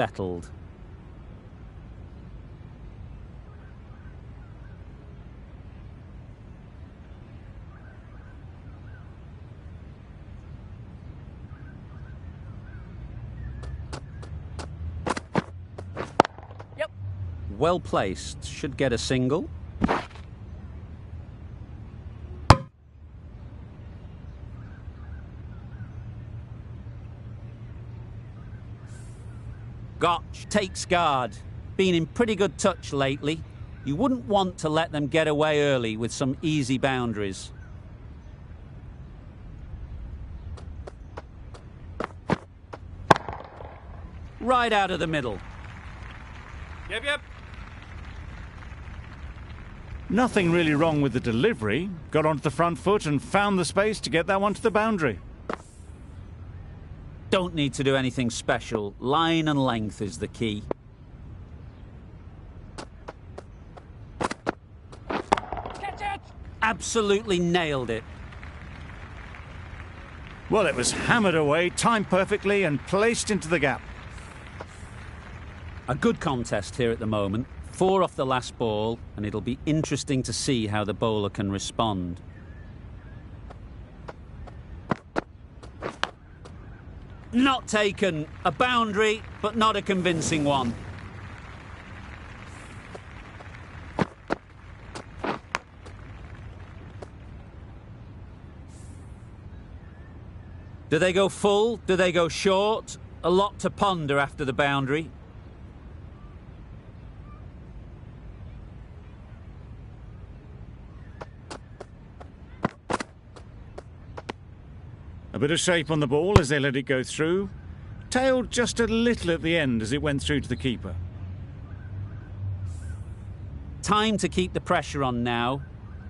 settled. Yep. Well placed, should get a single. Gotch takes guard. Been in pretty good touch lately. You wouldn't want to let them get away early with some easy boundaries. Right out of the middle. Yep. Nothing really wrong with the delivery. Got onto the front foot and found the space to get that one to the boundary. Don't need to do anything special. Line and length is the key. Catch it! Absolutely nailed it. Well, it was hammered away, timed perfectly and placed into the gap. A good contest here at the moment. 4 off the last ball, and it'll be interesting to see how the bowler can respond. Not taken. A boundary, but not a convincing one. Do they go full? Do they go short? A lot to ponder after the boundary. A bit of shape on the ball as they let it go through. Tailed just a little at the end as it went through to the keeper. Time to keep the pressure on now.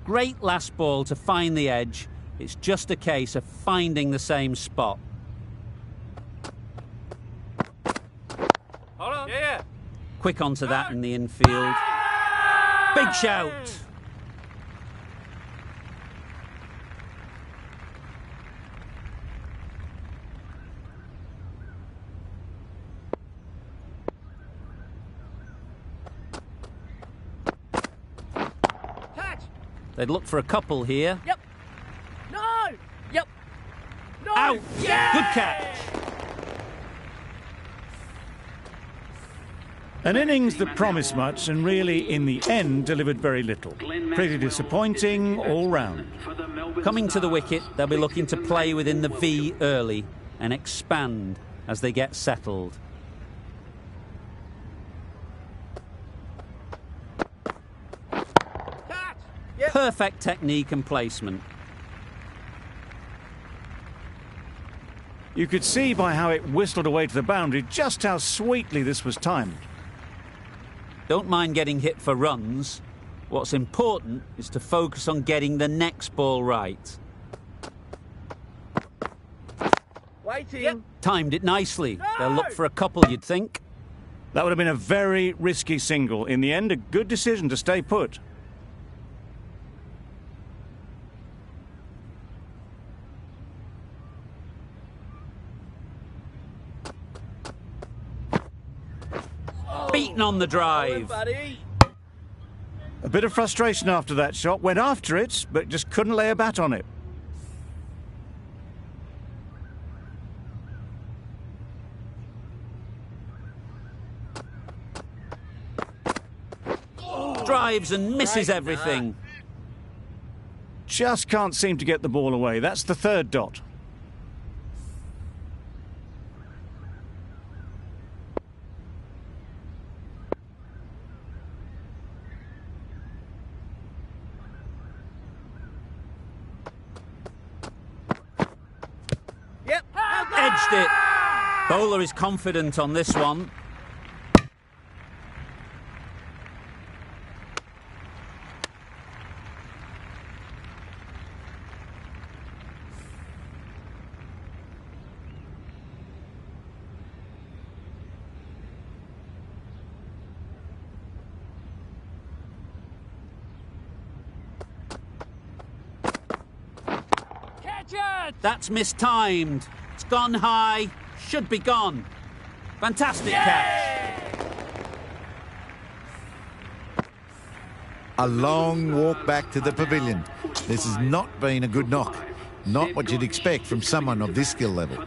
Great last ball to find the edge. It's just a case of finding the same spot. Hold on. Yeah. Quick onto that in the infield. Big shout. Catch! They'd look for a couple here. Yep. No! Yep. No! Out! Yeah! Good catch. An innings that promised much and really, in the end, delivered very little. Pretty disappointing all round. Coming to the wicket, they'll be looking to play within the V early and expand as they get settled. Catch! Yep. Perfect technique and placement. You could see by how it whistled away to the boundary just how sweetly this was timed. Don't mind getting hit for runs. What's important is to focus on getting the next ball right. Waiting. Yep. Timed it nicely. No! They'll look for a couple, you'd think. That would have been a very risky single. In the end, a good decision to stay put. Beaten on the drive. Buddy. A bit of frustration after that shot. Went after it, but just couldn't lay a bat on it. Drives and misses everything. Just can't seem to get the ball away. That's the third dot. Yep. Edged it. Bowler is confident on this one. Catch it! That's mistimed. It's gone high. Should be gone. Fantastic catch. A long walk back to the pavilion. This has not been a good knock. Not what you'd expect from someone of this skill level.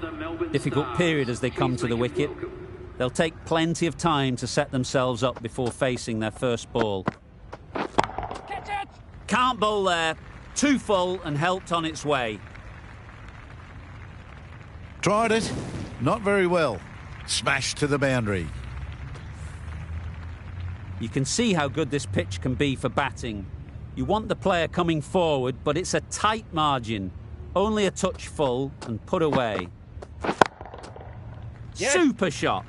Difficult period as they come to the wicket. They'll take plenty of time to set themselves up before facing their first ball. Catch it! Can't bowl there. Too full and helped on its way. Tried it. Not very well. Smashed to the boundary. You can see how good this pitch can be for batting. You want the player coming forward, but it's a tight margin. Only a touch full and put away. Yes. Super shot.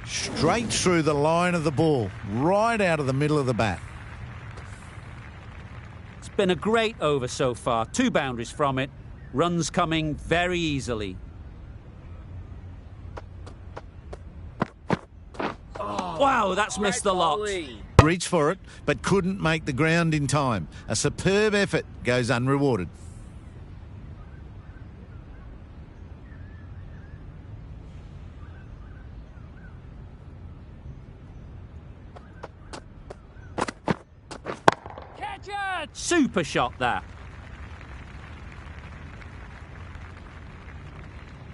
Straight through the line of the ball. Right out of the middle of the bat. It's been a great over so far. 2 boundaries from it. Runs coming very easily. Wow, that's missed a lot. Volley. Reached for it, but couldn't make the ground in time. A superb effort goes unrewarded. Catch it! Super shot that.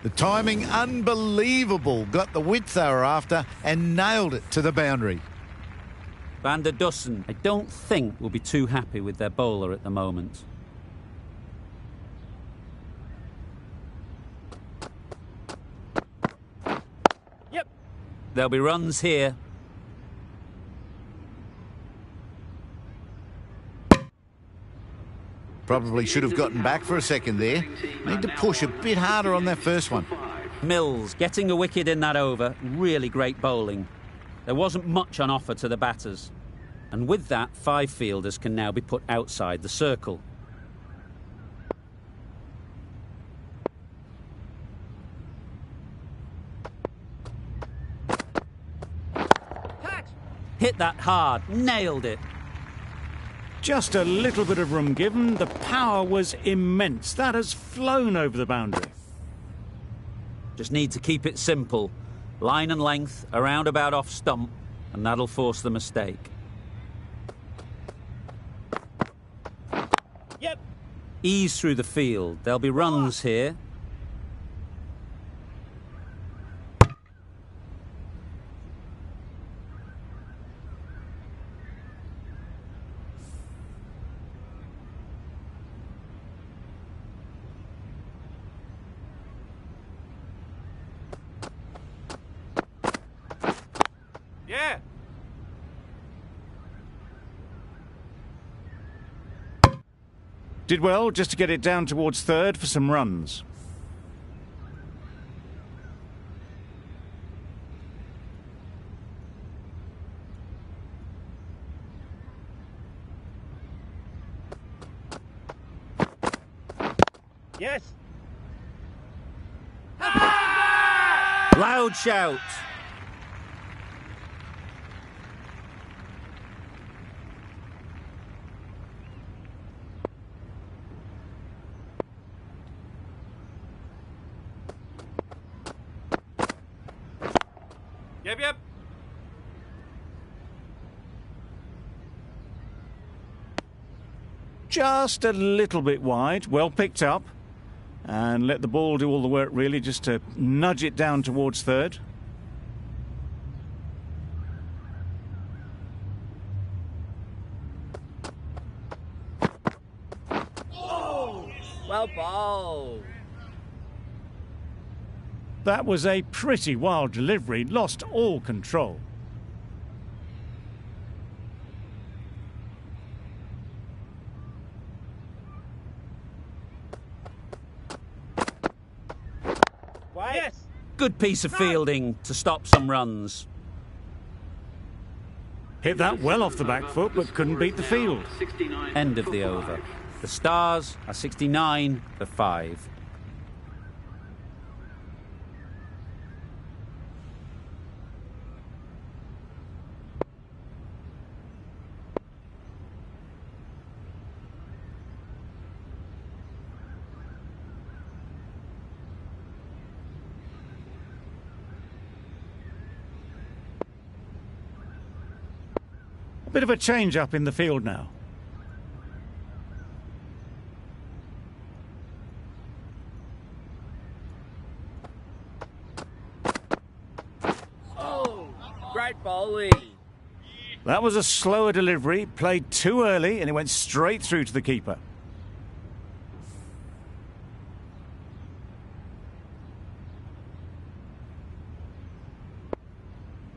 The timing unbelievable. Got the width they were after and nailed it to the boundary. Van der Dussen, I don't think, will be too happy with their bowler at the moment. Yep. There'll be runs here. Probably should have gotten back for a second there. Need to push a bit harder on that first one. Mills getting a wicket in that over. Really great bowling. There wasn't much on offer to the batters. And with that, 5 fielders can now be put outside the circle. Catch! Hit that hard. Nailed it. Just a little bit of room given. The power was immense. That has flown over the boundary. Just need to keep it simple. Line and length, around about off stump, and that'll force the mistake. Yep. Ease through the field. There'll be runs here. Yeah. Did well just to get it down towards third for some runs. Yes. Loud shout. Yep, yep. Just a little bit wide. Well picked up. And let the ball do all the work, really, just to nudge it down towards third. Well bowled. That was a pretty wild delivery. Lost all control. Yes. Good piece of fielding to stop some runs. Hit that well off the back foot, but couldn't beat the field. End of the over. The Stars are 69 for 5. Bit of a change up in the field now. Oh, great bowling. That was a slower delivery, played too early, and it went straight through to the keeper.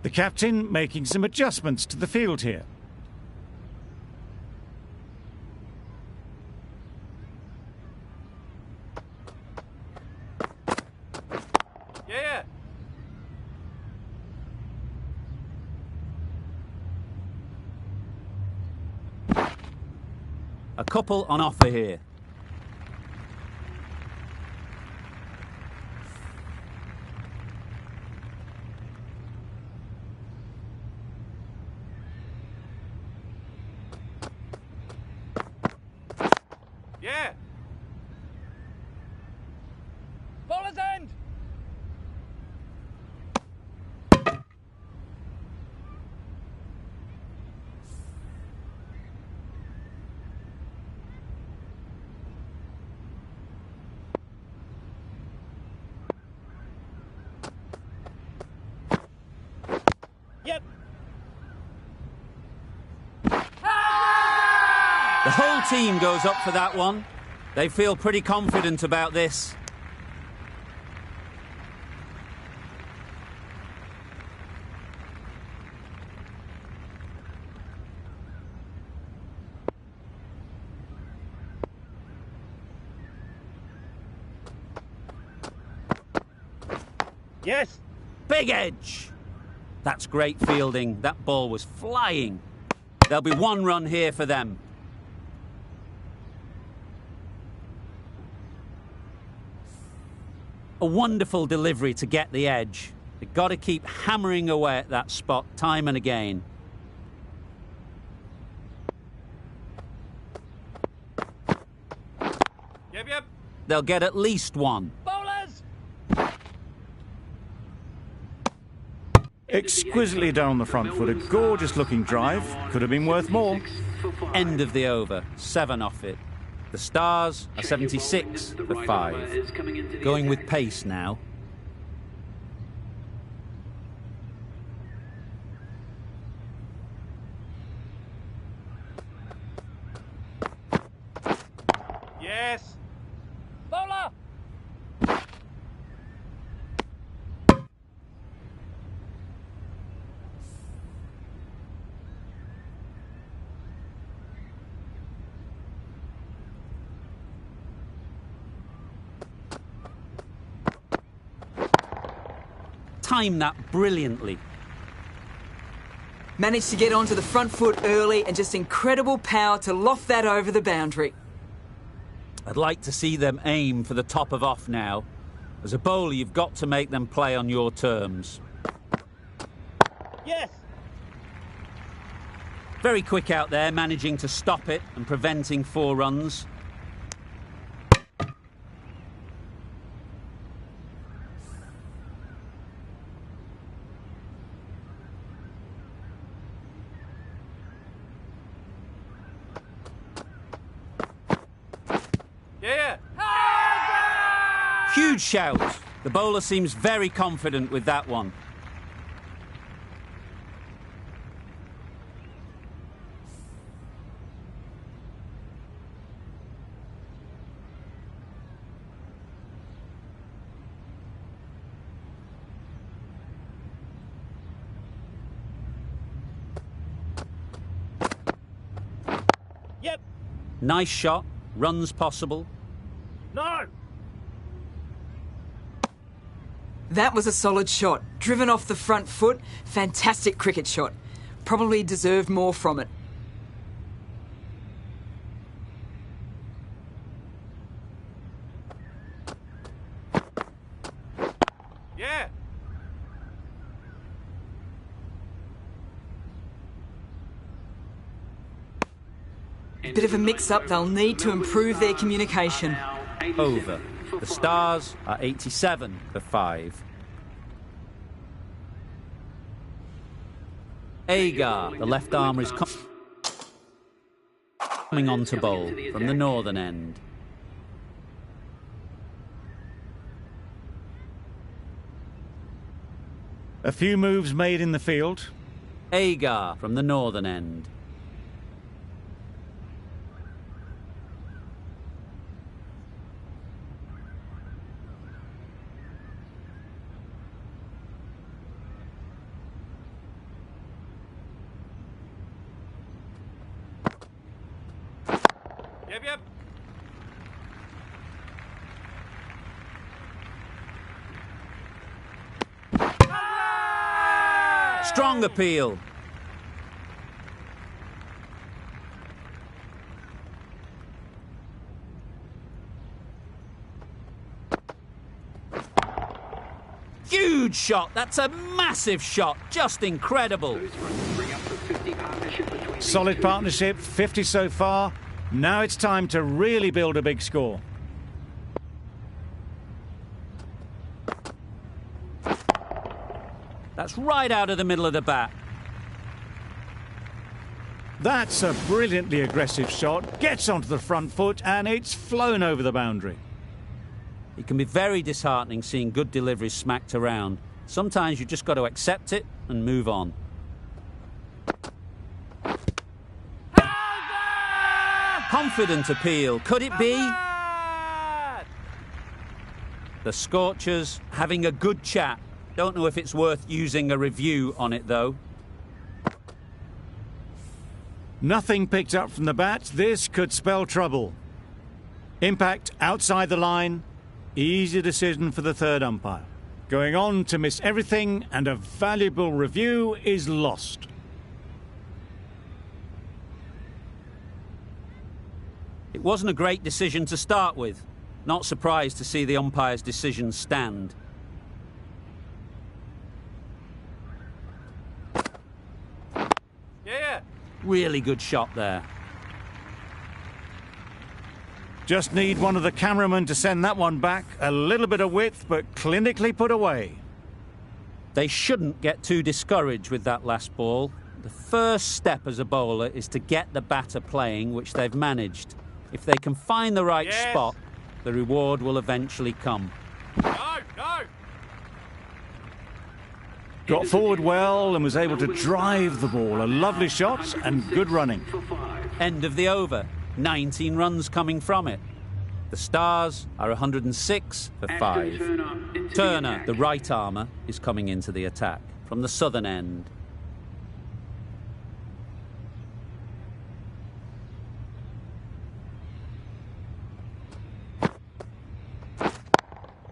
The captain making some adjustments to the field here. Yeah. A couple on offer here. Yeah. Bowler's end. Yep. The whole team goes up for that one. They feel pretty confident about this. Yes. Big edge. That's great fielding. That ball was flying. There'll be one run here for them. A wonderful delivery to get the edge. They've got to keep hammering away at that spot time and again. Yep. They'll get at least one. Bowlers. Exquisitely down the front foot, a gorgeous looking drive. Could have been worth more. End of the over, 7 off it. The Stars are 76 for 5. Going with pace now. Yes. Bowler. Timed that brilliantly. Managed to get onto the front foot early and just incredible power to loft that over the boundary. I'd like to see them aim for the top of off now. As a bowler, you've got to make them play on your terms. Yes. Very quick out there, managing to stop it and preventing 4 runs. Yeah. Huge shout. The bowler seems very confident with that one. Yep. Nice shot. Runs possible. No. That was a solid shot. Driven off the front foot. Fantastic cricket shot. Probably deserved more from it. Yeah. Bit of a mix-up. They'll need to improve their communication. Over. The Stars are 87 for 5. Agar, the left armour, is coming on to bowl from the northern end. A few moves made in the field. Agar from the northern end. Yep. Strong appeal. Huge shot. That's a massive shot. Just incredible. Solid partnership, 50 so far. Now it's time to really build a big score. That's right out of the middle of the bat. That's a brilliantly aggressive shot. Gets onto the front foot and it's flown over the boundary. It can be very disheartening seeing good deliveries smacked around. Sometimes you just got to accept it and move on. Confident appeal. Could it be? The Scorchers having a good chat. Don't know if it's worth using a review on it, though. Nothing picked up from the bat. This could spell trouble. Impact outside the line. Easy decision for the third umpire. Going on to miss everything, and a valuable review is lost. It wasn't a great decision to start with. Not surprised to see the umpire's decision stand. Yeah. Really good shot there. Just need one of the cameramen to send that one back. A little bit of width, but clinically put away. They shouldn't get too discouraged with that last ball. The first step as a bowler is to get the batter playing, which they've managed. If they can find the right spot, the reward will eventually come. No. Got forward well and was able to drive the ball. A lovely shot and good running. End of the over. 19 runs coming from it. The Stars are 106 for 5. Turner, the right armour, is coming into the attack from the southern end.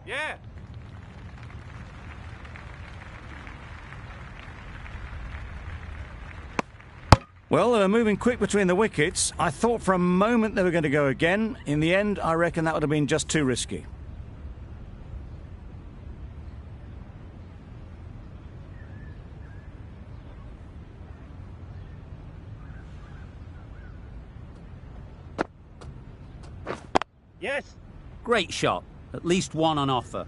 Yeah. Well, they were moving quick between the wickets. I thought for a moment they were going to go again. In the end, I reckon that would have been just too risky. Yes. Great shot. At least one on offer.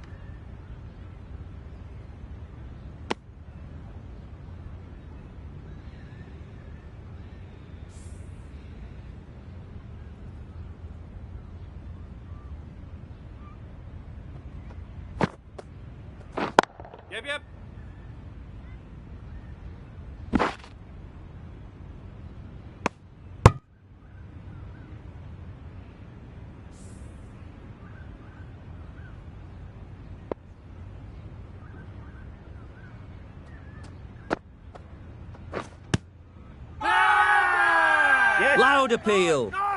Yep. Yes. Loud appeal. No.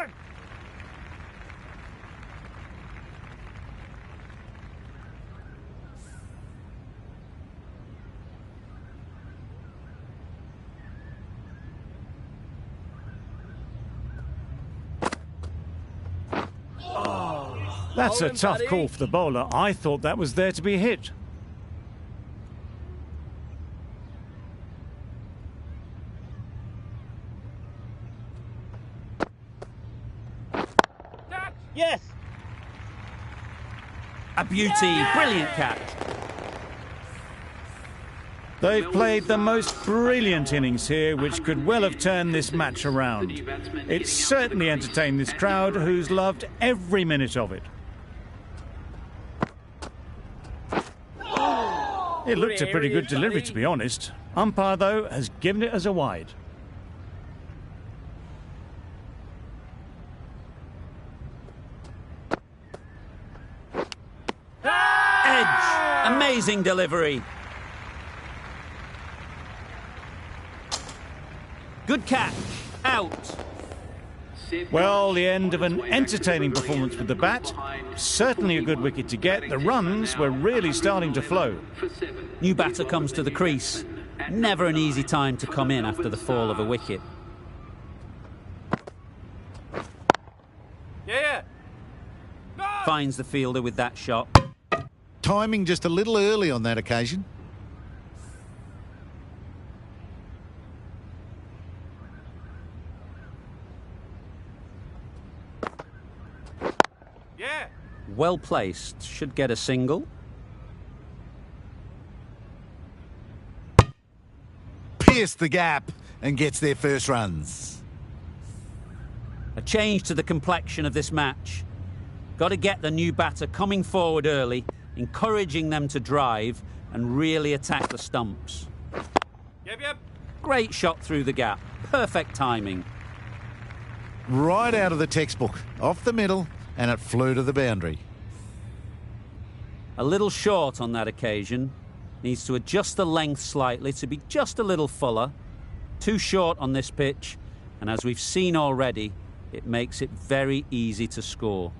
That's a Hold him, tough buddy. call for the bowler. I thought that was there to be hit. Yes. A beauty. Brilliant catch. They've played the most brilliant innings here, which could well have turned this match around. It's certainly entertained this crowd, who's loved every minute of it. It looked a pretty good delivery, to be honest. Umpire, though, has given it as a wide. Edge! Amazing delivery. Good catch. Out. Well, the end of an entertaining performance with the bat. Certainly a good wicket to get. The runs were really starting to flow. New batter comes to the crease. Never an easy time to come in after the fall of a wicket. Yeah. Finds the fielder with that shot. Timing just a little early on that occasion. Yeah. Well placed. Should get a single. Pierced the gap and gets their first runs. A change to the complexion of this match. Got to get the new batter coming forward early, encouraging them to drive and really attack the stumps. Yep. Great shot through the gap. Perfect timing. Right out of the textbook, off the middle, and it flew to the boundary. A little short on that occasion. Needs to adjust the length slightly to be just a little fuller. Too short on this pitch, and as we've seen already, it makes it very easy to score.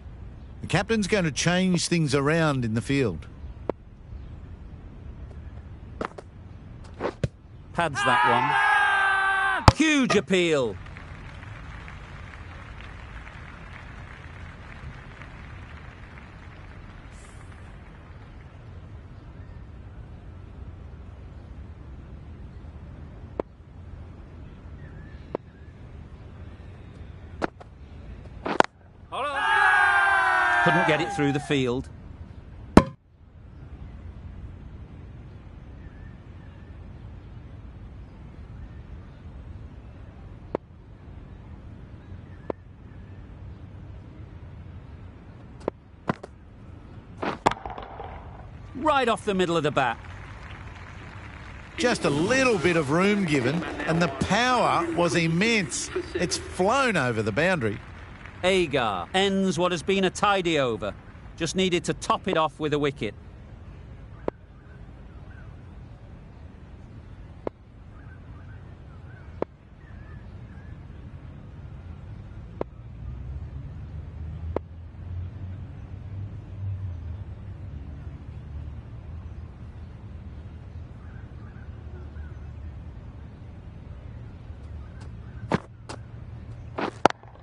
The captain's going to change things around in the field. Pads that one. Huge appeal. Hold on. Couldn't get it through the field. Right off the middle of the bat. Just a little bit of room given, and the power was immense. It's flown over the boundary. Agar ends what has been a tidy over. Just needed to top it off with a wicket.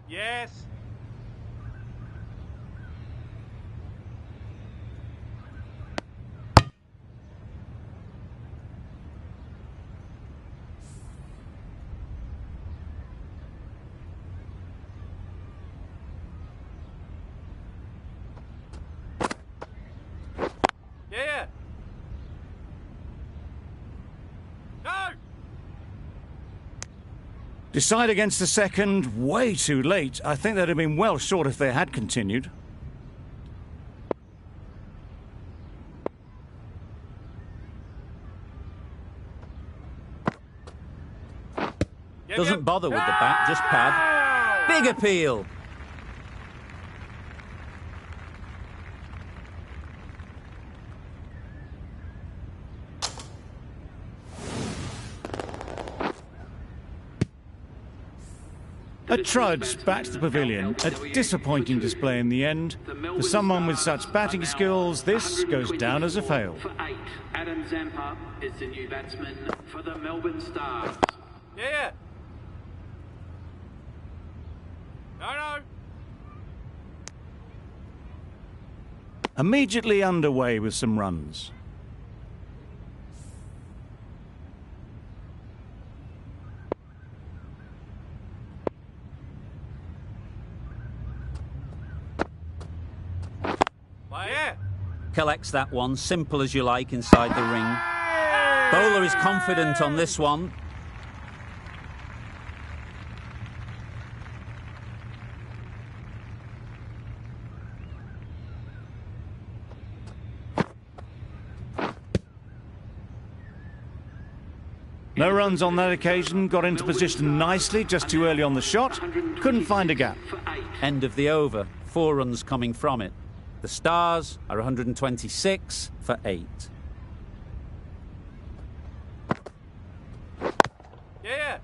Yes. Yeah. No. Decide against the second, way too late. I think they'd have been well short if they had continued. Doesn't bother with the bat, just pad. Big appeal. A trudge back to the pavilion. A disappointing display in the end. For someone with such batting skills, this goes down as a fail. For 8, Adam Zampa is the new batsman for the Melbourne Stars. Yeah. No. Immediately underway with some runs. Yeah. Collects that one, simple as you like, inside the ring. Bowler is confident on this one. No runs on that occasion, got into position nicely, just too early on the shot, couldn't find a gap. End of the over, 4 runs coming from it. The Stars are 126 for 8. Yeah.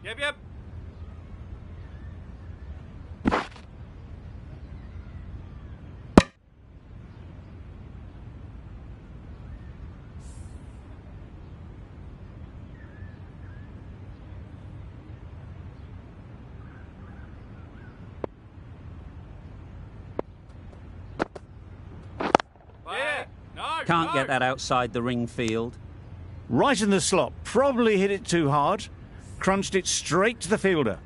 Yep. Yeah. No. Can't get that outside the ring field. Right in the slot, probably hit it too hard, crunched it straight to the fielder.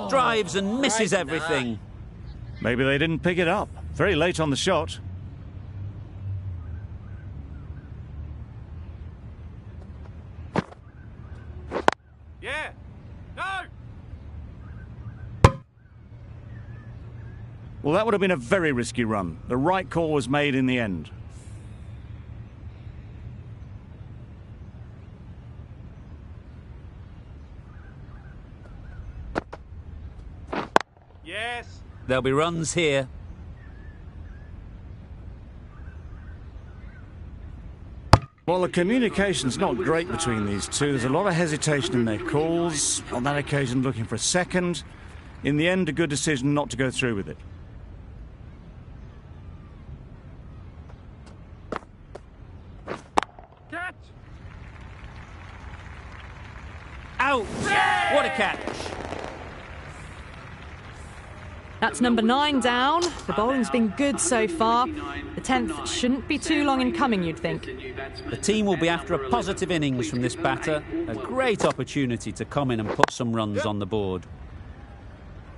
Drives and misses everything. Maybe they didn't pick it up. Very late on the shot. Yeah. No. Well, that would have been a very risky run. The right call was made in the end. Yes. There'll be runs here. Well, the communication's not great between these two. There's a lot of hesitation in their calls. On that occasion, looking for a second. In the end, a good decision not to go through with it. Catch. Out! What a catch! That's number 9 down. The bowling's been good so far. The 10th shouldn't be too long in coming, you'd think. The team will be after a positive innings from this batter. A great opportunity to come in and put some runs on the board.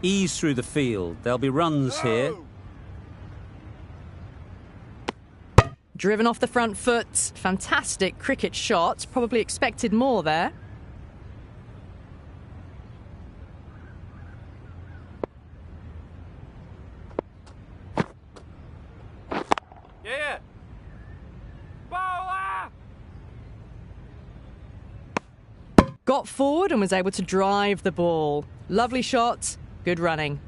Ease through the field. There'll be runs here. Driven off the front foot. Fantastic cricket shot. Probably expected more there. Yeah. Bowler. Got forward and was able to drive the ball. Lovely shot. Good running.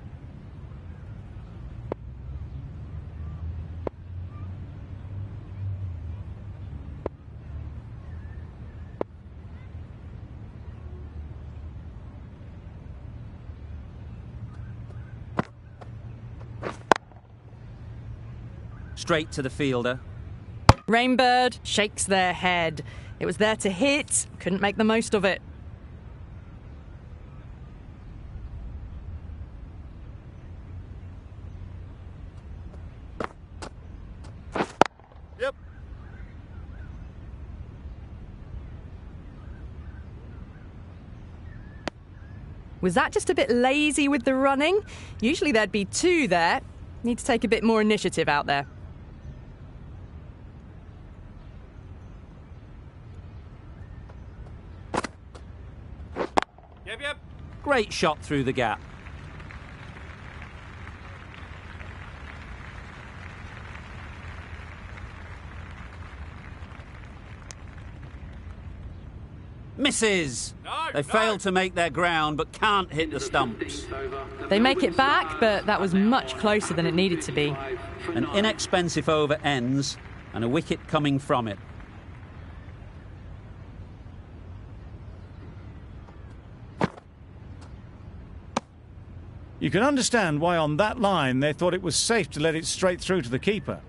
Straight to the fielder. Rainbird shakes their head. It was there to hit. Couldn't make the most of it. Yep. Was that just a bit lazy with the running? Usually there'd be 2 there. Need to take a bit more initiative out there. Yep. Great shot through the gap. Misses. They failed to make their ground, but can't hit the stumps. They make it back, but that was much closer than it needed to be. An inexpensive over ends, and a wicket coming from it. You can understand why on that line they thought it was safe to let it straight through to the keeper.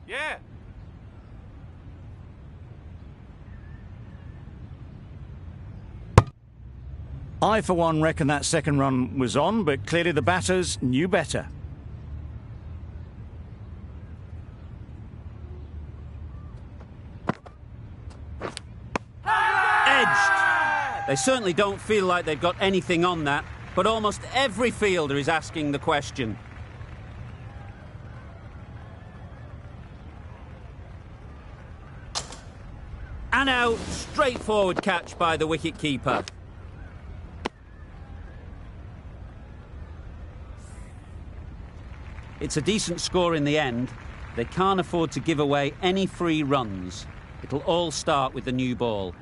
Yeah. I, for one, reckon that second run was on, but clearly the batters knew better. Edged! They certainly don't feel like they've got anything on that, but almost every fielder is asking the question. And out, straightforward catch by the wicket-keeper. It's a decent score in the end. They can't afford to give away any free runs. It'll all start with the new ball.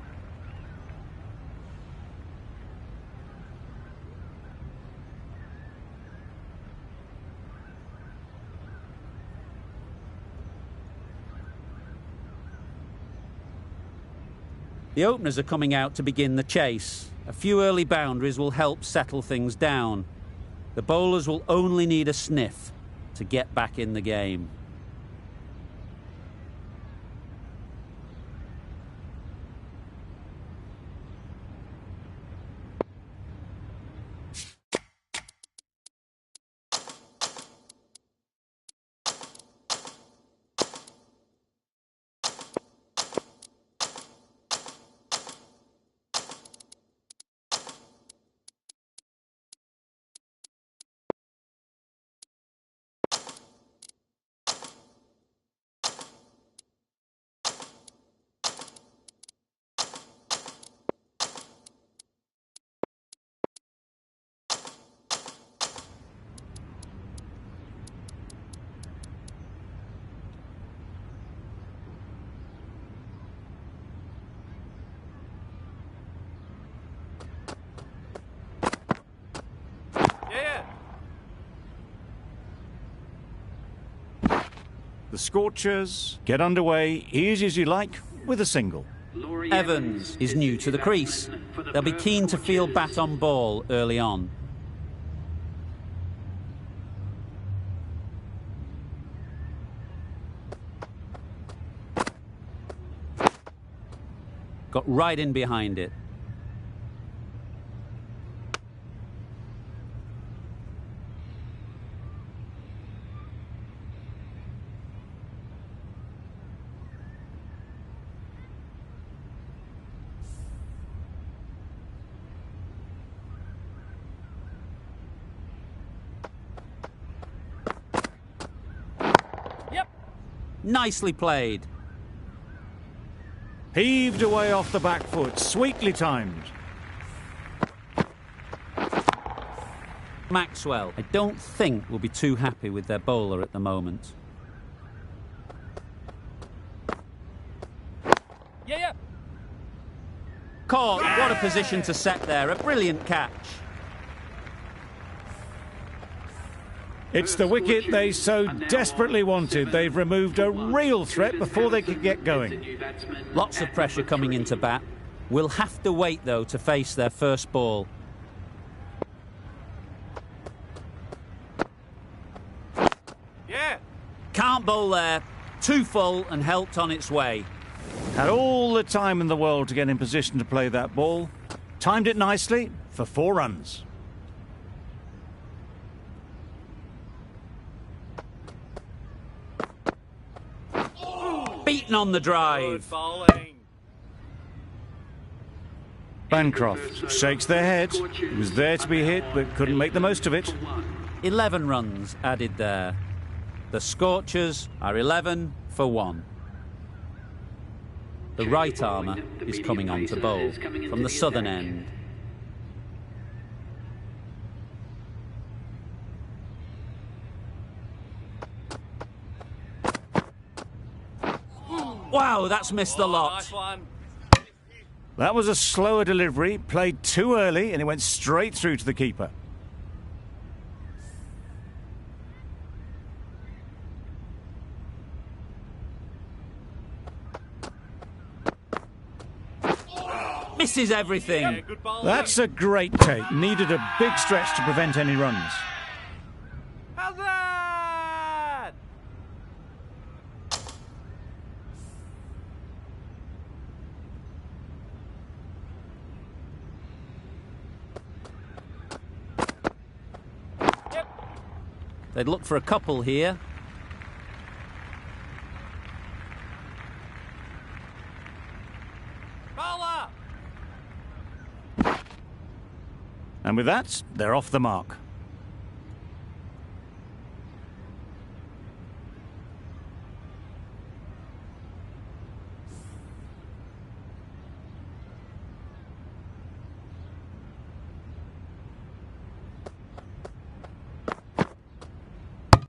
The openers are coming out to begin the chase. A few early boundaries will help settle things down. The bowlers will only need a sniff to get back in the game. The Scorchers get underway easy as you like with a single. Evans is new to the crease. They'll be keen to feel bat on ball early on. Got right in behind it. Nicely played. Heaved away off the back foot, sweetly timed. Maxwell, I don't think will be too happy with their bowler at the moment. Yeah. Caught. What a position to set there. A brilliant catch. It's the wicket they so desperately wanted. They've removed a real threat before they could get going. Lots of pressure coming into bat. Will have to wait, though, to face their first ball. Yeah. Can't bowl there. Too full and helped on its way. Had all the time in the world to get in position to play that ball. Timed it nicely for 4 runs. Beaten on the drive. Good bowling. Bancroft shakes their head. It was there to be hit, but couldn't make the most of it. 11 runs added there. The Scorchers are 11 for 1. The right armour is coming on to bowl from the southern end. Wow, that's missed the lot. Nice one. That was a slower delivery, played too early, and it went straight through to the keeper. Misses everything. Good bowling. That's a great take. Needed a big stretch to prevent any runs. How's that? They'd look for a couple here. Bowler! And with that, they're off the mark.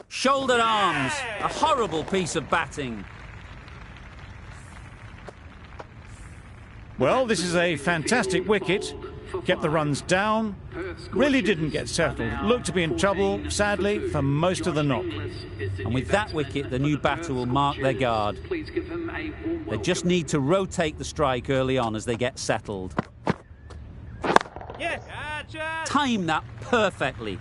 Shoulder arms. A horrible piece of batting. Well, this is a fantastic wicket. Kept the runs down. Really didn't get settled. Looked to be in trouble, sadly, for most of the knock. And with that wicket, the new batter will mark their guard. They just need to rotate the strike early on as they get settled. Yes! Gotcha! Time that perfectly.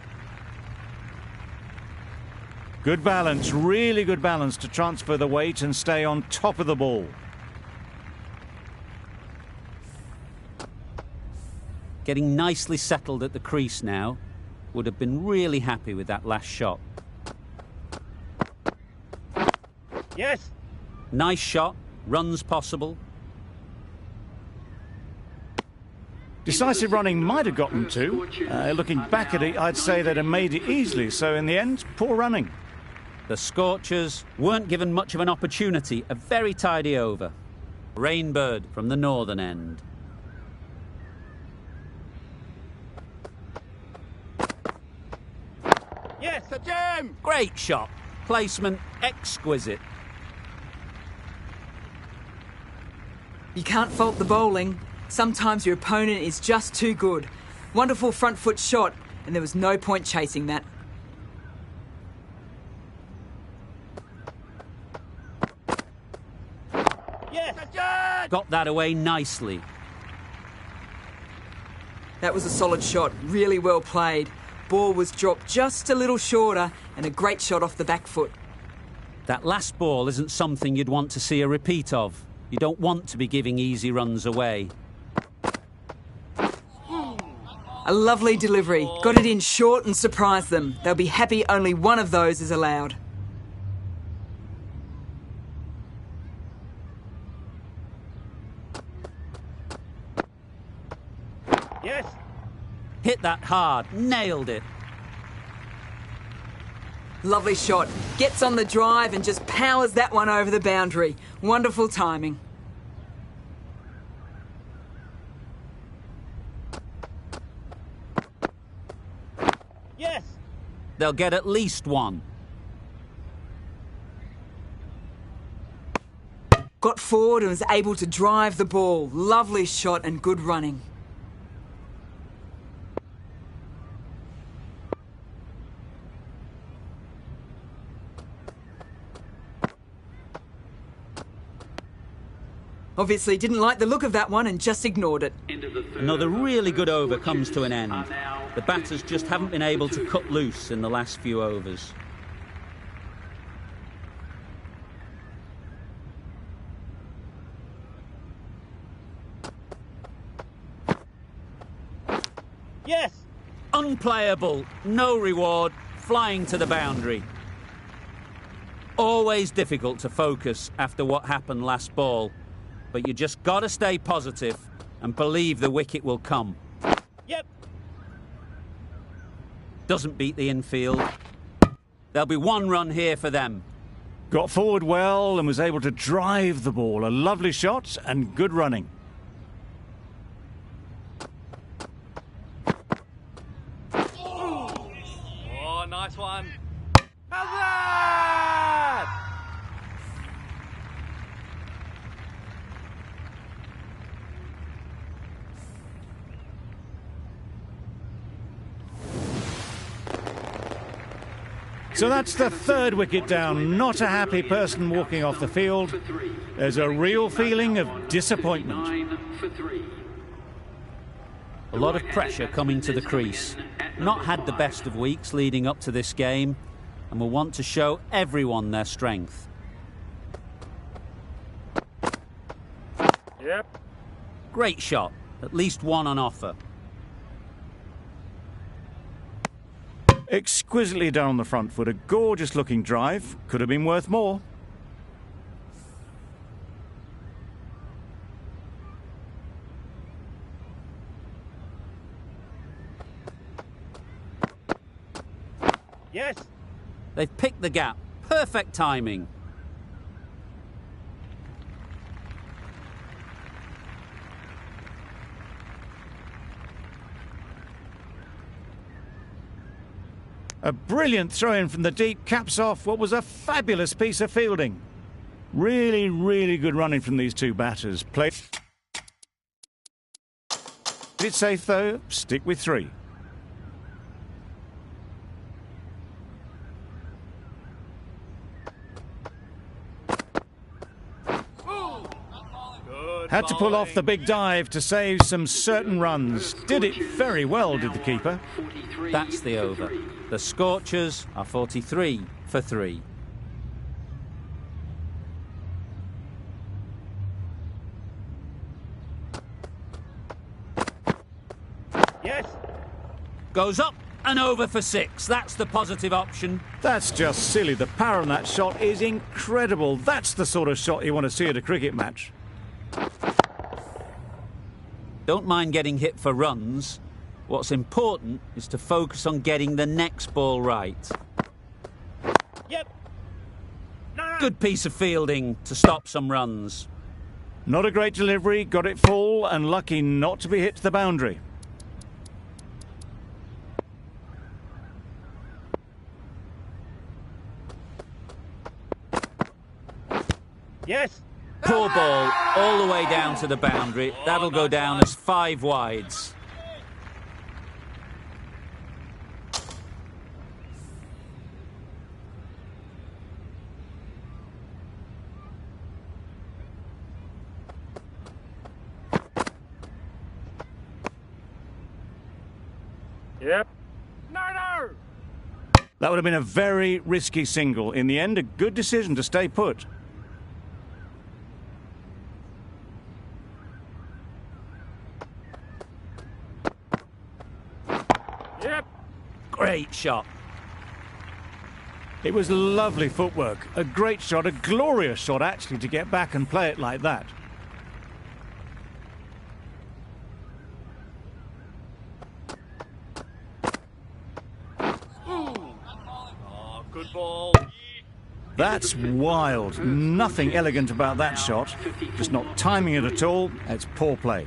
Good balance, really good balance to transfer the weight and stay on top of the ball. Getting nicely settled at the crease now. Would have been really happy with that last shot. Yes! Nice shot. Runs possible. Decisive running might have gotten two. Looking back at it, I'd say they'd have made it easily. So in the end, poor running. The Scorchers weren't given much of an opportunity. A very tidy over. Rainbird from the northern end. Yes, a gem! Great shot. Placement exquisite. You can't fault the bowling. Sometimes your opponent is just too good. Wonderful front foot shot, and there was no point chasing that. Yes, a gem! Got that away nicely. That was a solid shot, really well played. Ball was dropped just a little shorter, and a great shot off the back foot. That last ball isn't something you'd want to see a repeat of. You don't want to be giving easy runs away. A lovely delivery. Got it in short and surprised them. They'll be happy only one of those is allowed. Yes! Hit that hard. Nailed it. Lovely shot. Gets on the drive and just powers that one over the boundary. Wonderful timing. Yes! They'll get at least one. Got forward and was able to drive the ball. Lovely shot and good running. Obviously didn't like the look of that one and just ignored it. Another really good over comes to an end. The batters just haven't been able to cut loose in the last few overs. Yes! Unplayable, no reward, flying to the boundary. Always difficult to focus after what happened last ball, but you just got to stay positive and believe the wicket will come. Yep! Doesn't beat the infield. There'll be one run here for them. Got forward well and was able to drive the ball. A lovely shot and good running. Oh, nice one. How's that? So that's the third wicket down. Not a happy person walking off the field. There's a real feeling of disappointment. 9 for 3. A lot of pressure coming to the crease. Not had the best of weeks leading up to this game and will want to show everyone their strength. Yep. Great shot. At least one on offer. Exquisitely done on the front foot. A gorgeous looking drive. Could have been worth more. Yes. They've picked the gap. Perfect timing. A brilliant throw-in from the deep caps off what was a fabulous piece of fielding. Really, really good running from these two batters. Played it safe though, stick with 3. Had to pull off the big dive to save some certain runs. Did it very well, did the keeper. That's the over. The Scorchers are 43 for 3. Yes. Goes up and over for 6. That's the positive option. That's just silly. The power on that shot is incredible. That's the sort of shot you want to see at a cricket match. Don't mind getting hit for runs. What's important is to focus on getting the next ball right. Yep. No. Good piece of fielding to stop some runs. Not a great delivery, got it full and lucky not to be hit to the boundary. Yes. Poor ball all the way down to the boundary. That'll go down as 5 wides. Yep. No. That would have been a very risky single. In the end, a good decision to stay put. Yep. Great shot. It was lovely footwork. A great shot, a glorious shot actually to get back and play it like that. Good ball. That's wild. Nothing elegant about that shot. Just not timing it at all. It's poor play.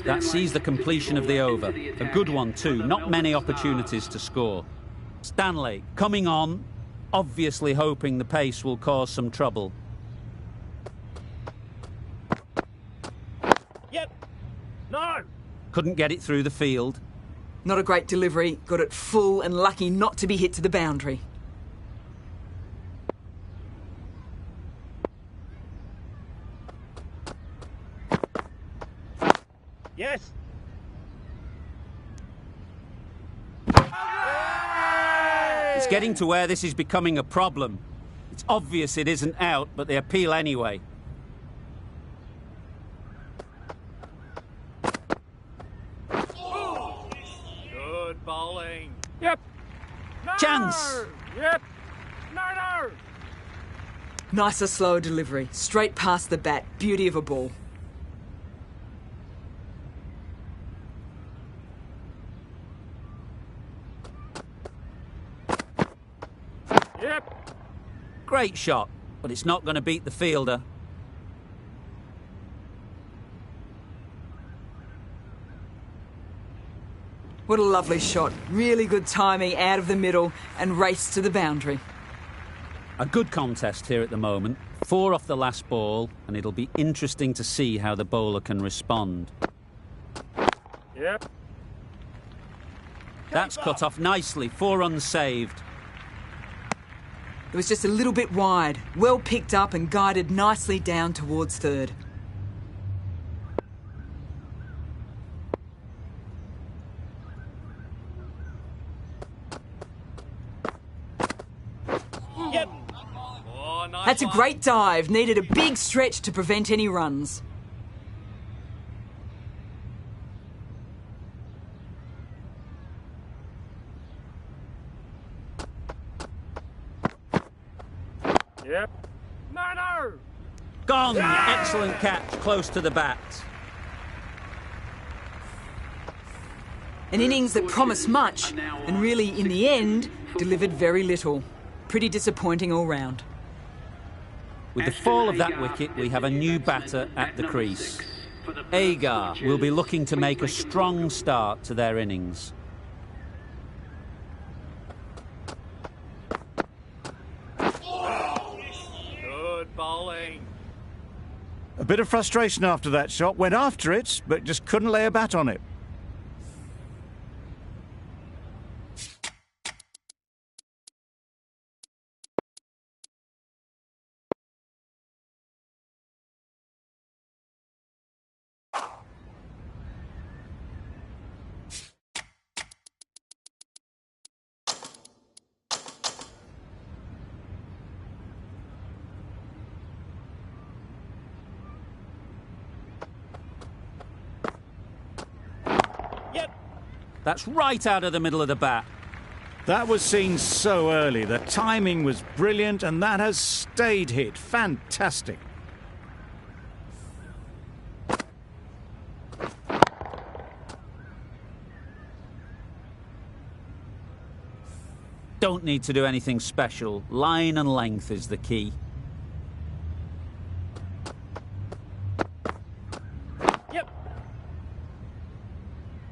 That sees the completion of the over. A good one too. Not many opportunities to score. Stanley coming on, obviously hoping the pace will cause some trouble. Yep. No. Couldn't get it through the field. Not a great delivery, got it full and lucky not to be hit to the boundary. Yes. It's getting to where this is becoming a problem. It's obvious it isn't out, but they appeal anyway. Good bowling. Yep. No. Chance. Yep. No. Nicer, slower delivery, straight past the bat, beauty of a ball. Yep. Great shot, but it's not going to beat the fielder. What a lovely shot. Really good timing out of the middle and race to the boundary. A good contest here at the moment. 4 off the last ball, and it'll be interesting to see how the bowler can respond. Yep. That's cut off nicely. 4 runs saved. It was just a little bit wide, well picked up and guided nicely down towards third. Yep. Oh, nice. That's a great dive, needed a big stretch to prevent any runs. Yep. No! Gone! Excellent catch, close to the bat. An innings that promised much, and really, in the end, delivered very little. Pretty disappointing all round. With the fall of that wicket, we have a new batter at the crease. Agar will be looking to make a strong start to their innings. Good bowling. A bit of frustration after that shot. Went after it, but just couldn't lay a bat on it. That's right out of the middle of the bat. That was seen so early. The timing was brilliant, and that has stayed hit. Fantastic. Don't need to do anything special. Line and length is the key.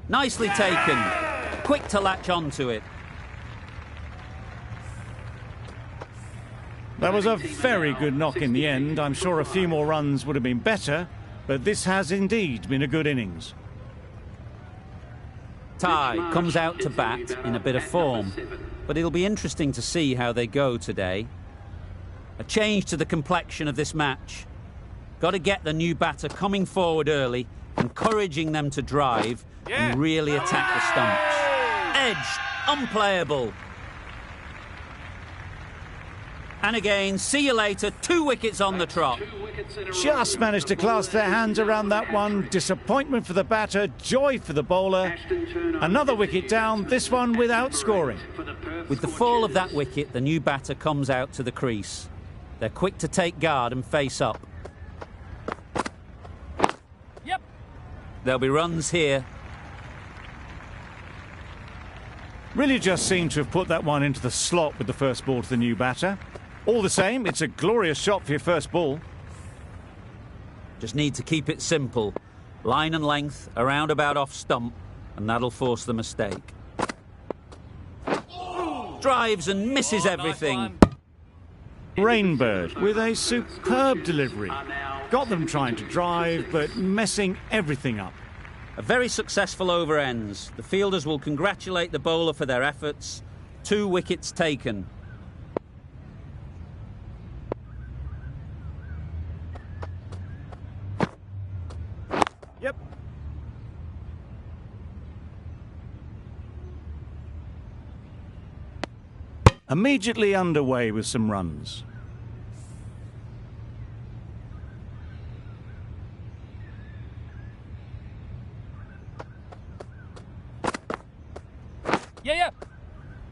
Nicely taken. Quick to latch onto it. That was a very good knock in the end. I'm sure a few more runs would have been better, but this has indeed been a good innings. Ty comes out to bat in a bit of form, but it'll be interesting to see how they go today. A change to the complexion of this match. Got to get the new batter coming forward early, encouraging them to drive and really attack the stumps. Edged, unplayable. And again, see you later, 2 wickets on the trot. Just managed to clasp their hands around that one. Disappointment for the batter, joy for the bowler. Another wicket down, this one without scoring. With the fall of that wicket, the new batter comes out to the crease. They're quick to take guard and face up. There'll be runs here. Really just seemed to have put that one into the slot with the first ball to the new batter. All the same, it's a glorious shot for your first ball. Just need to keep it simple. Line and length, around about off stump, and that'll force the mistake. Drives and misses everything. Rainbird with a superb delivery. Got them trying to drive, but messing everything up. A very successful over ends. The fielders will congratulate the bowler for their efforts. 2 wickets taken. Immediately underway with some runs.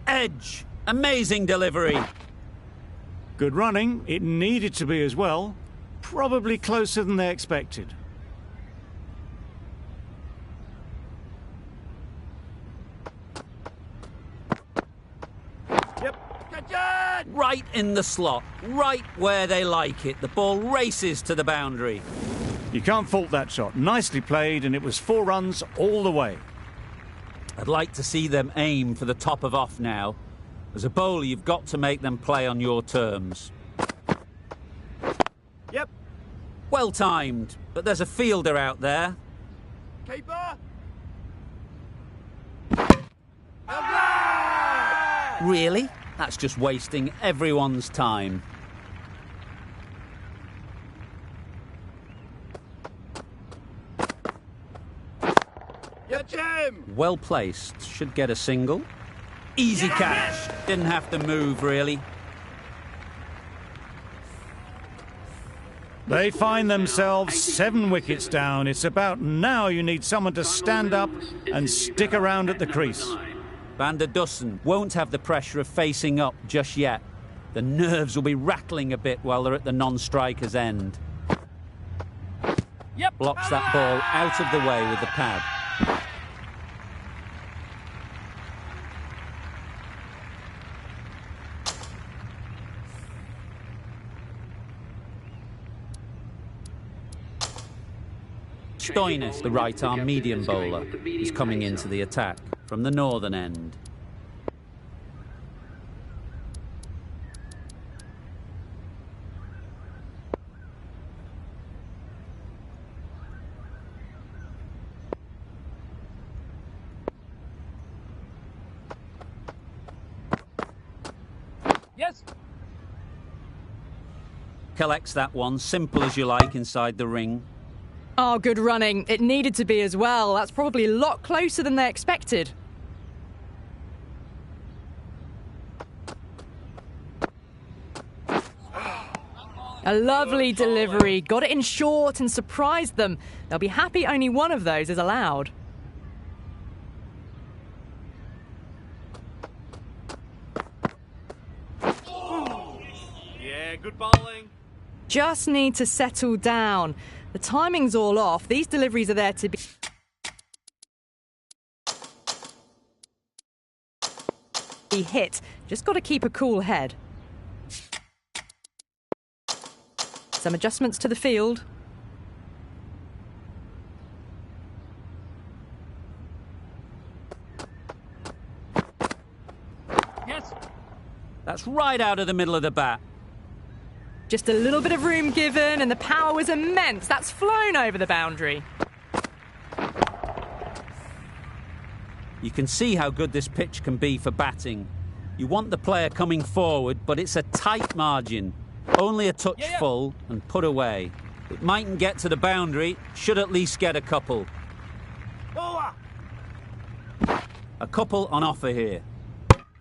Edge. Amazing delivery. Good running. It needed to be as well. Probably closer than they expected. Right in the slot. Right where they like it. The ball races to the boundary. You can't fault that shot. Nicely played, and it was 4 runs all the way. I'd like to see them aim for the top of off now. As a bowler, you've got to make them play on your terms. Well timed, but there's a fielder out there. Keeper! Really? That's just wasting everyone's time. Well placed. Should get a single. Easy catch. Didn't have to move, really. They find themselves 7 wickets down. It's about now you need someone to stand up and stick around at the crease. Van der Dussen won't have the pressure of facing up just yet. The nerves will be rattling a bit while they're at the non-striker's end. Yep. Blocks that ball out of the way with the pad. Stoinis, the right-arm medium bowler, is coming into the attack from the northern end. Yes. Collects that one, simple as you like, inside the ring. Oh, good running. It needed to be as well. That's probably a lot closer than they expected. A lovely delivery. Got it in short and surprised them. They'll be happy only one of those is allowed. Yeah, good bowling. Just need to settle down. The timing's all off. These deliveries are there to be hit. Just got to keep a cool head. Some adjustments to the field. Yes. That's right out of the middle of the bat. Just a little bit of room given, and the power was immense. That's flown over the boundary. You can see how good this pitch can be for batting. You want the player coming forward, but it's a tight margin. Only a touch full and put away. It mightn't get to the boundary, should at least get a couple. Bowler. A couple on offer here.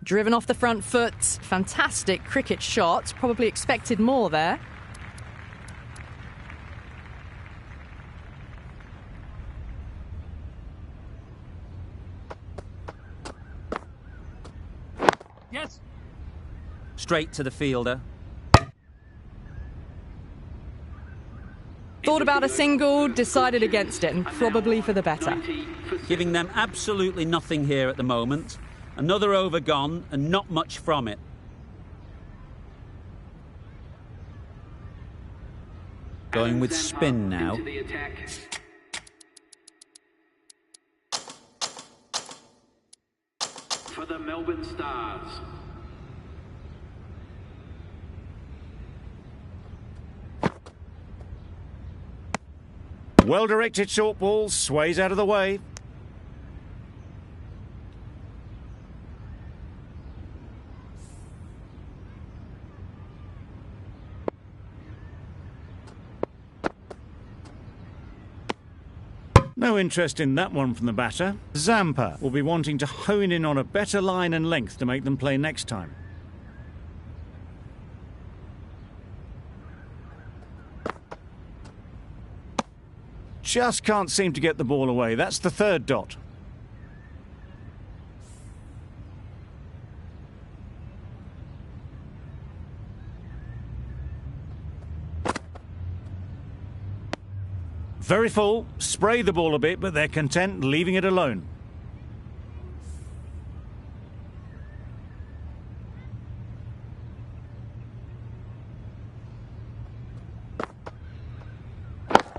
Driven off the front foot. Fantastic cricket shot. Probably expected more there. Yes. Straight to the fielder. Thought about a single, decided against it, and probably for the better. Giving them absolutely nothing here at the moment. Another over gone and not much from it. Going with spin now. For the Melbourne Stars. Well-directed short ball, sways out of the way. No interest in that one from the batter. Zampa will be wanting to hone in on a better line and length to make them play next time. Just can't seem to get the ball away. That's the third dot. Very full, spray the ball a bit, but they're content leaving it alone.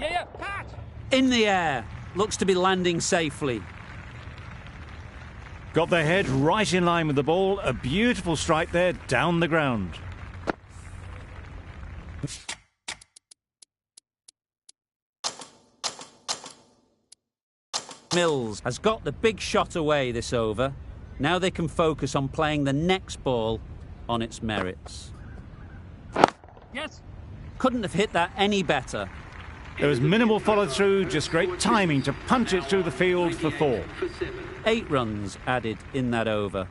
Yeah, catch. In the air. Looks to be landing safely. Got their head right in line with the ball. A beautiful strike there down the ground. Mills has got the big shot away this over. Now they can focus on playing the next ball on its merits. Yes. Couldn't have hit that any better. There was minimal follow-through, just great timing to punch it through the field for 4. 8 runs added in that over.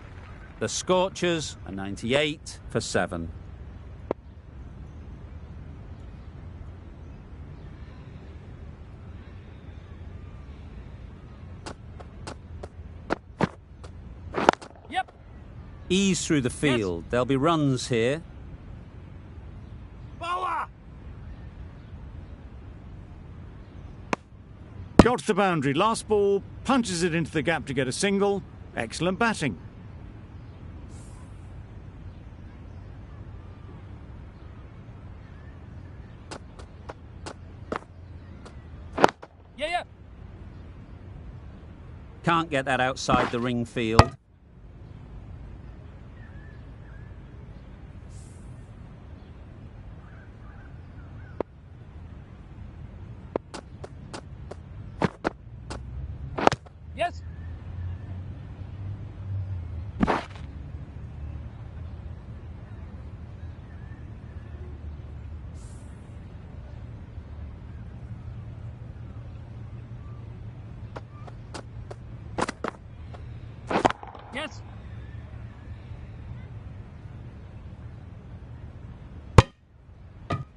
The Scorchers are 98 for 7. Yep. Ease through the field. There'll be runs here. Got to the boundary. Last ball, punches it into the gap to get a single. Excellent batting. Yeah, yeah. Can't get that outside the ring field. Yes. Yes.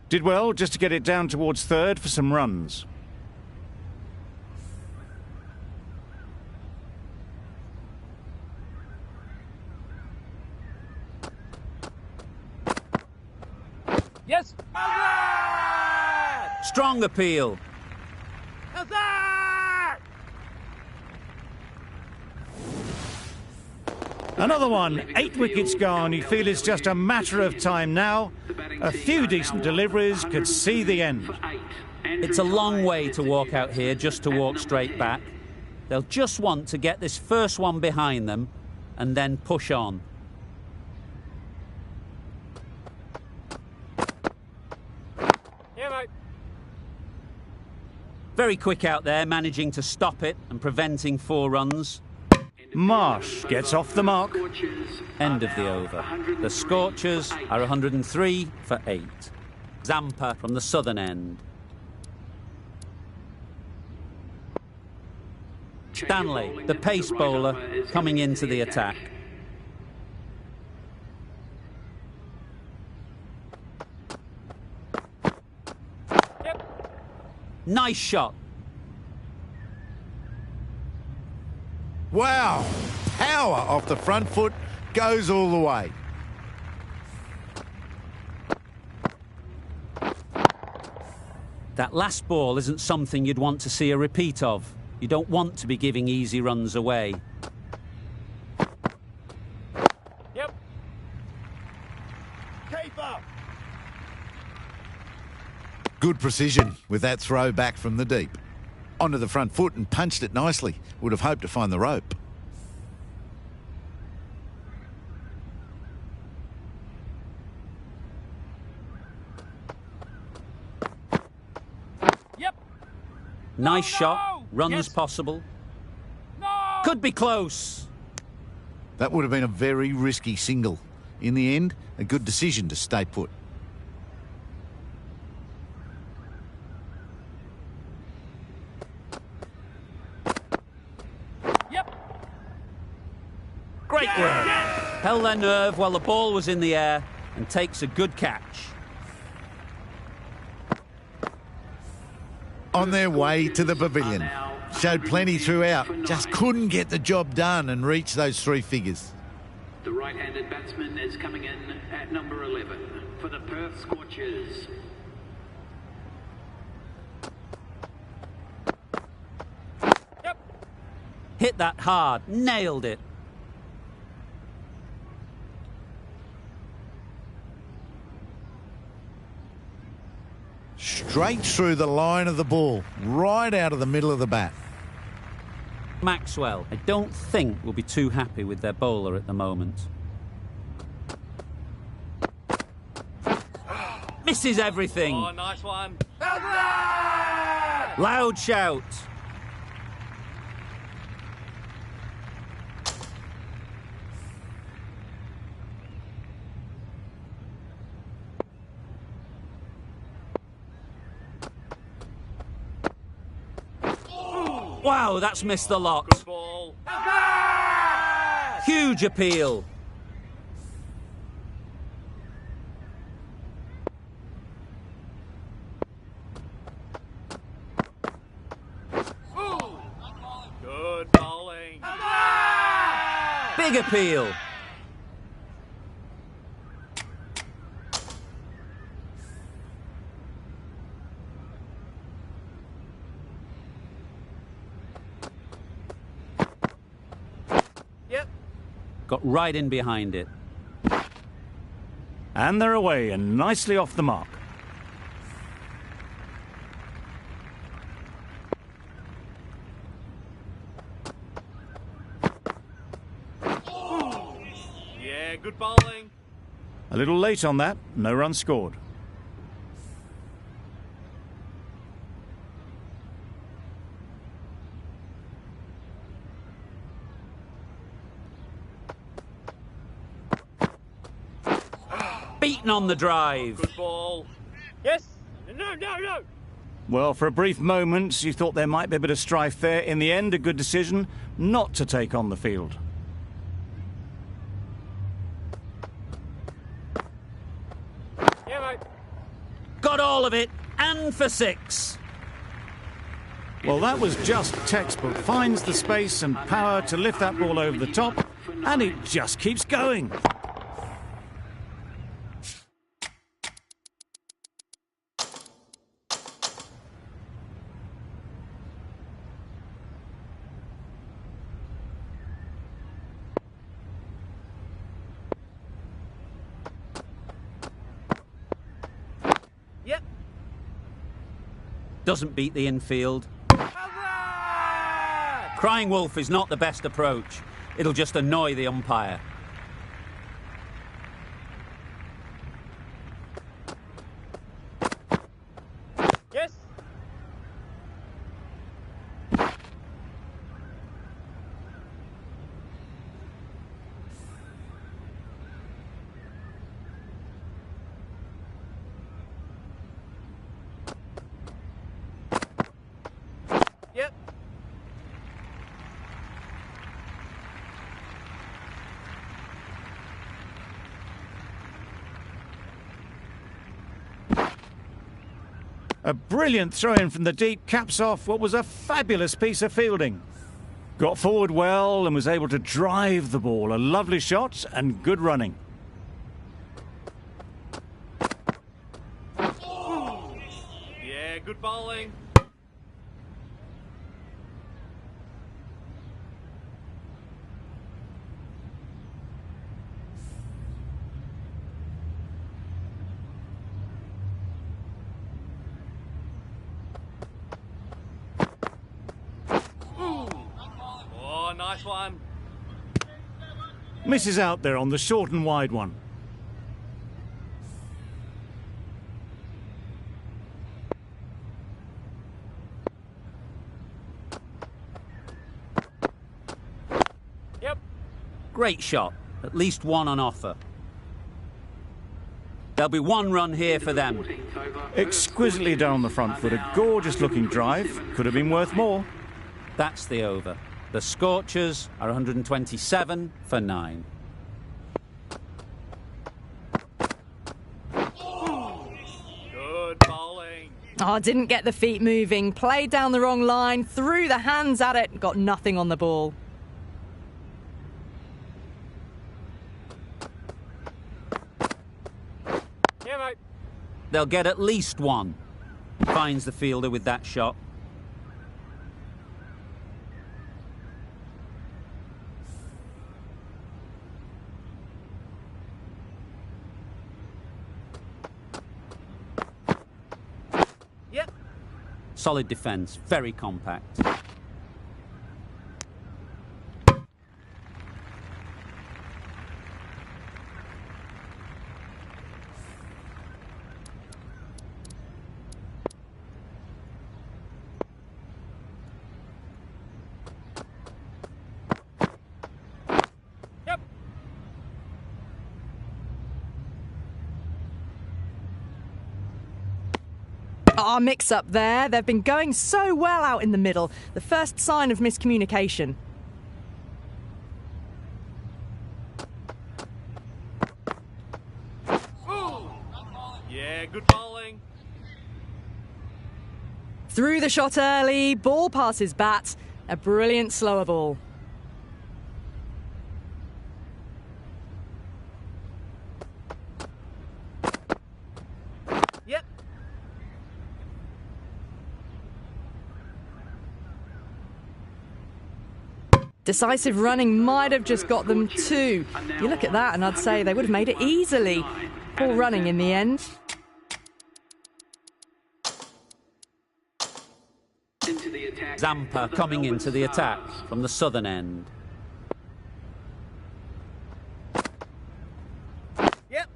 Did well just to get it down towards third for some runs. Yes. Strong appeal. Another one, 8 wickets gone. You feel it's just a matter of time now. A few decent deliveries could see the end. It's a long way to walk out here just to walk straight back. They'll just want to get this first one behind them and then push on. Yeah, mate. Very quick out there, managing to stop it and preventing 4 runs. Marsh gets off the mark. End of the over. The Scorchers are 103 for 8. Zampa from the southern end. Stanley, the pace bowler, coming into the attack. Nice shot. Wow, power off the front foot, goes all the way. That last ball isn't something you'd want to see a repeat of. You don't want to be giving easy runs away. Yep. Keeper. Good precision with that throw back from the deep. Onto the front foot and punched it nicely. Would have hoped to find the rope. Yep. Nice Oh, no! shot. Runs Yes. possible. No. Could be close. That would have been a very risky single. In the end, a good decision to stay put. Yep. Great work. Held their nerve while the ball was in the air and takes a good catch. On their way to the pavilion. Showed plenty throughout. Just couldn't get the job done and reach those 3 figures. The right-handed batsman is coming in at number 11 for the Perth Scorchers. Yep. Hit that hard. Nailed it. Straight through the line of the ball. Right out of the middle of the bat. Maxwell, I don't think will be too happy with their bowler at the moment. Misses everything. Oh, nice one. Loud shout. Wow, that's missed the lot. Good ball. Huge appeal. Good bowling. Big appeal. Got right in behind it. And they're away and nicely off the mark. Yeah, good bowling. A little late on that, no run scored. Beaten on the drive. Good ball. Yes. No. Well, for a brief moment, you thought there might be a bit of strife there. In the end, a good decision not to take on the field. Yeah, mate. Got all of it, and for 6. Well, that was just textbook. Finds the space and power to lift that ball over the top, and it just keeps going. Yep. Doesn't beat the infield. Hurrah! Crying wolf is not the best approach. It'll just annoy the umpire. Yes. Yep. A brilliant throw-in from the deep caps off what was a fabulous piece of fielding. Got forward well and was able to drive the ball. A lovely shot and good running. Yeah, good bowling. Oh, nice one. Misses out there on the short and wide one. Yep. Great shot. At least one on offer. There'll be 1 run here for them. Exquisitely done on the front foot. A gorgeous looking drive. Could have been worth more. That's the over. The Scorchers are 127 for 9. Good bowling. Oh, didn't get the feet moving. Played down the wrong line. Threw the hands at it. Got nothing on the ball. Yeah, mate. They'll get at least 1. Finds the fielder with that shot. Yep. Solid defence, very compact. Yep. Ah, mix up there. They've been going so well out in the middle. The first sign of miscommunication. Yeah, good bowling. Threw the shot early. Ball past his bat. A brilliant slower ball. Yep. Decisive running might have just got them two. You look at that and I'd say they would have made it easily. Poor running in the end. Zampa coming into the attack from the southern end. Yep.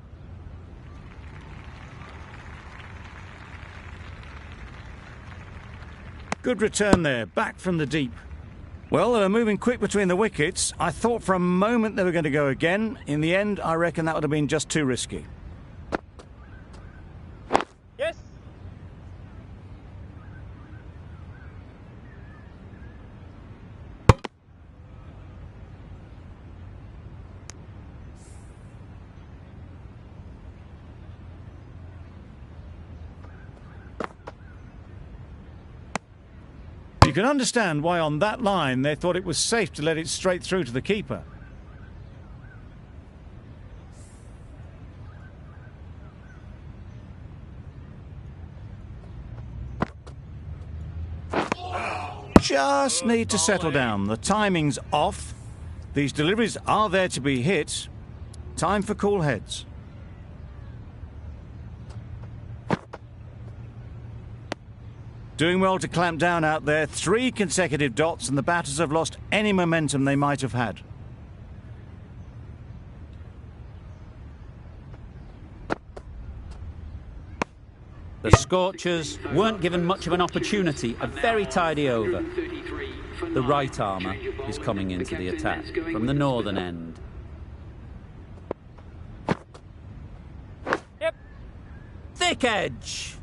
Good return there, back from the deep. Well, they were moving quick between the wickets. I thought for a moment they were going to go again. In the end, I reckon that would have been just too risky. Yes. You can understand why on that line they thought it was safe to let it straight through to the keeper. Just need to settle down. The timing's off. These deliveries are there to be hit. Time for cool heads. Doing well to clamp down out there. 3 consecutive dots and the batters have lost any momentum they might have had. The Scorchers weren't given much of an opportunity. A very tidy over. The right armour is coming into the attack from the northern end. Yep. Thick edge.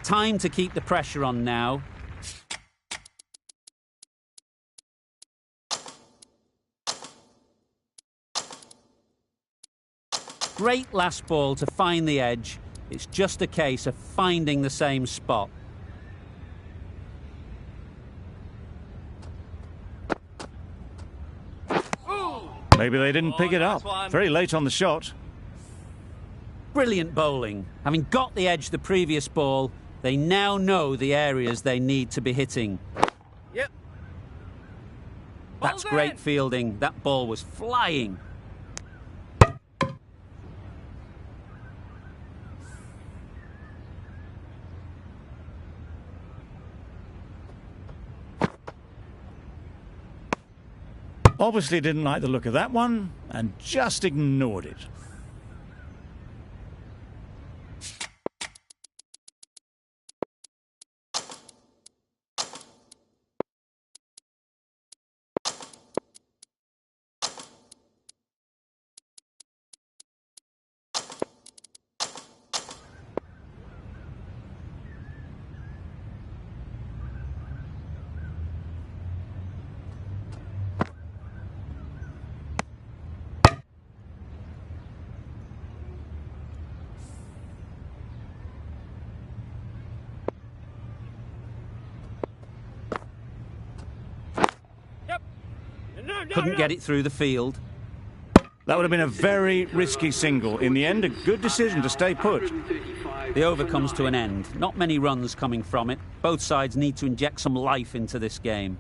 Time to keep the pressure on now. Great last ball to find the edge. It's just a case of finding the same spot. Maybe they didn't pick it up. Very late on the shot. Brilliant bowling. Having got the edge the previous ball, they now know the areas they need to be hitting. Yep. That's Well great done. fielding. That ball was flying. Obviously didn't like the look of that one and just ignored it. Couldn't get it through the field. That would have been a very risky single. In the end, a good decision to stay put. The over comes to an end. Not many runs coming from it. Both sides need to inject some life into this game.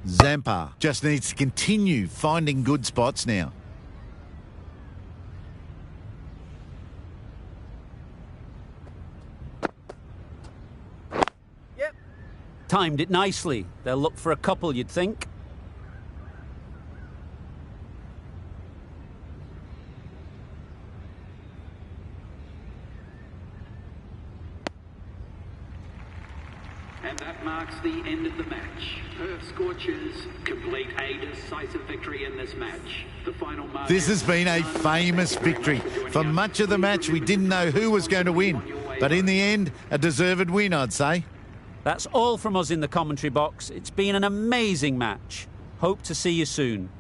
Zampa just needs to continue finding good spots now. Yep. Timed it nicely. They'll look for a couple, you'd think. And that marks the end of the match. Perth Scorchers complete a decisive victory in this match. The final mark. This has been a famous victory. For much of the match, we didn't know who was going to win. But in the end, a deserved win, I'd say. That's all from us in the commentary box. It's been an amazing match. Hope to see you soon.